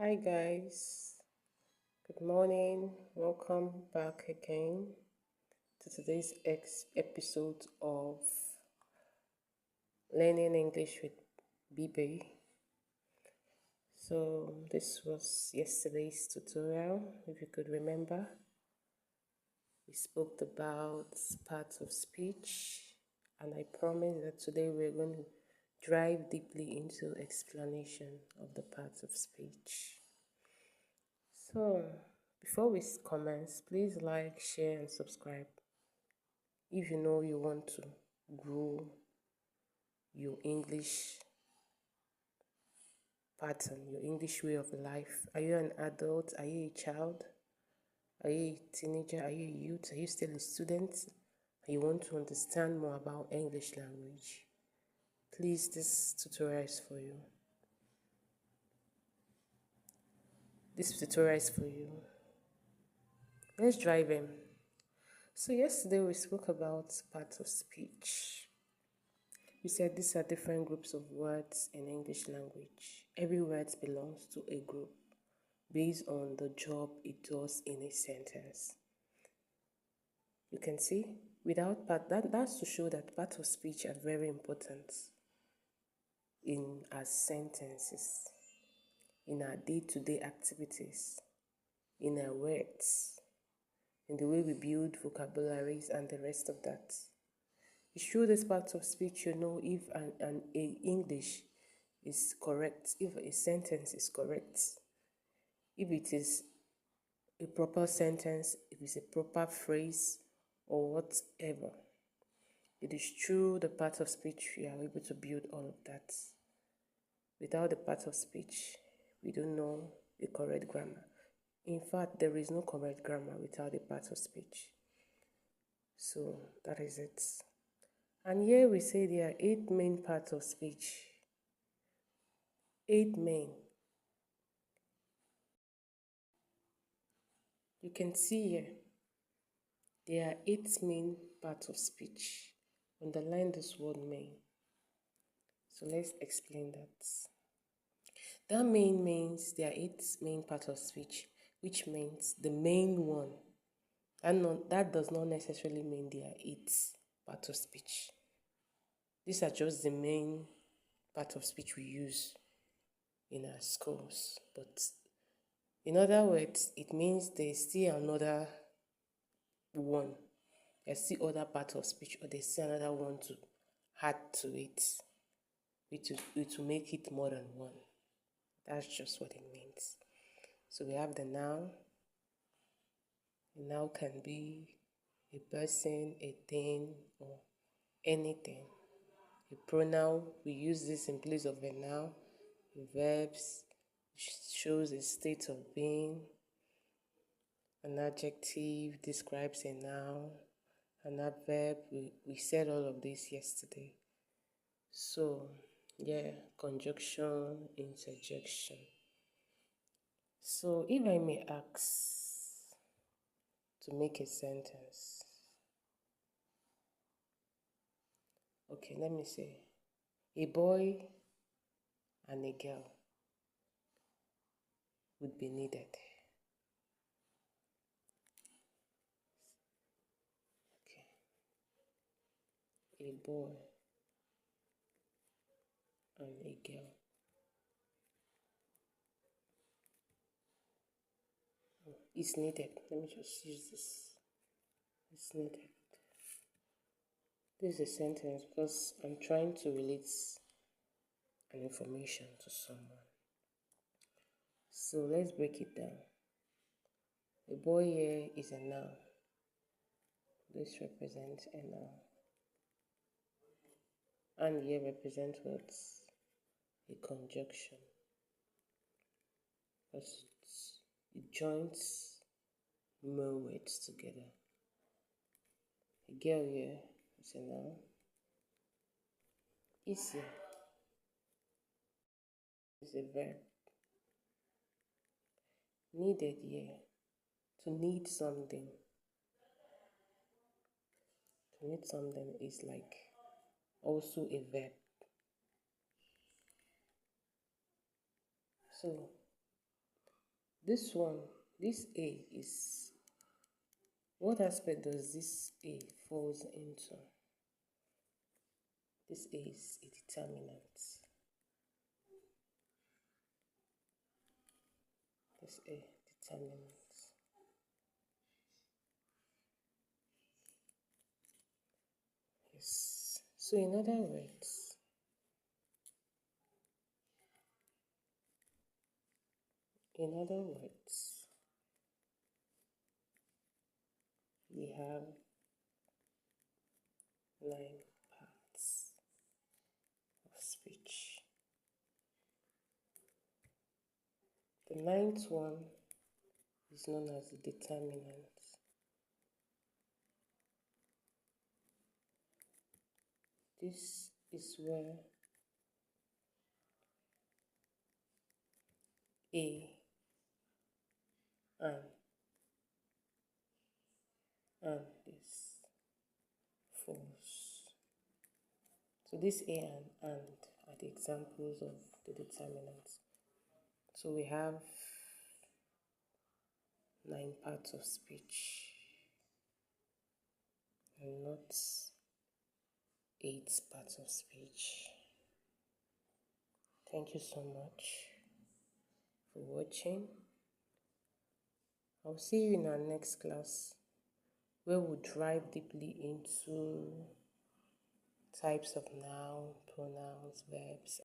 Hi guys, good morning. Welcome back again to today's episode of Learning English with Bibe. So this was yesterday's tutorial. If you could remember, we spoke about parts of speech, and I promise that today we're going to dive deeply into explanation of the parts of speech. So, before we commence, please like, share, and subscribe if you know you want to grow your English pattern, your English way of life. Are you an adult? Are you a child? Are you a teenager? Are you a youth? Are you still a student? And you want to understand more about English language? Please, this tutorial is for you. This tutorial is for you. Let's drive in. So yesterday we spoke about parts of speech. We said these are different groups of words in English language. Every word belongs to a group based on the job it does in a sentence. You can see, without part, that's to show that parts of speech are very important in our sentences, in our day-to-day activities, in our words, in the way we build vocabularies and the rest of that. Through this part of speech, you know if an English is correct, if a sentence is correct, if it is a proper sentence, if it's a proper phrase, or whatever. It is through the part of speech we are able to build all of that. Without the part of speech, we don't know the correct grammar. In fact, there is no correct grammar without the part of speech. So that is it. And here we say there are 8 main parts of speech. 8 main. You can see here, there are 8 main parts of speech. Underline this word main. So let's explain that. That main means there are 8 main parts of speech, which means the main one. And that does not necessarily mean there are 8 parts of speech. These are just the main part of speech we use in our schools. But in other words, it means there's still another one. There's still other part of speech, or there's still another one to add to it. It will make it more than one. That's just what it means. So we have the noun. A noun can be a person, a thing, or anything. A pronoun, we use this in place of a noun. Verbs shows a state of being. An adjective describes a noun. An adverb, we said all of this yesterday. So, yeah, conjunction, interjection. So, if I may ask to make a sentence. Okay, let me say, a boy and a girl would be needed. Okay, a boy and a girl. Is needed. Let me just use this. It's needed. This is a sentence because I'm trying to relate an information to someone. So let's break it down. A boy here is a noun. This represents a noun. And here represents what? A conjunction. Because it joins more words together. A girl here is a noun. Is here is a verb. Needed here, to need something. To need something is like also a verb. So This one, this A is, what aspect does this A falls into? This A is a determinant. This A, determinant. Yes. So in other words, we have 9 parts of speech. The 9th one is known as the determinant. This is where A and this false. So this A and are the examples of the determinants. So we have 9 parts of speech and not 8 parts of speech. Thank you so much for watching. I'll see you in our next class, where we'll dive deeply into types of noun, pronouns, verbs,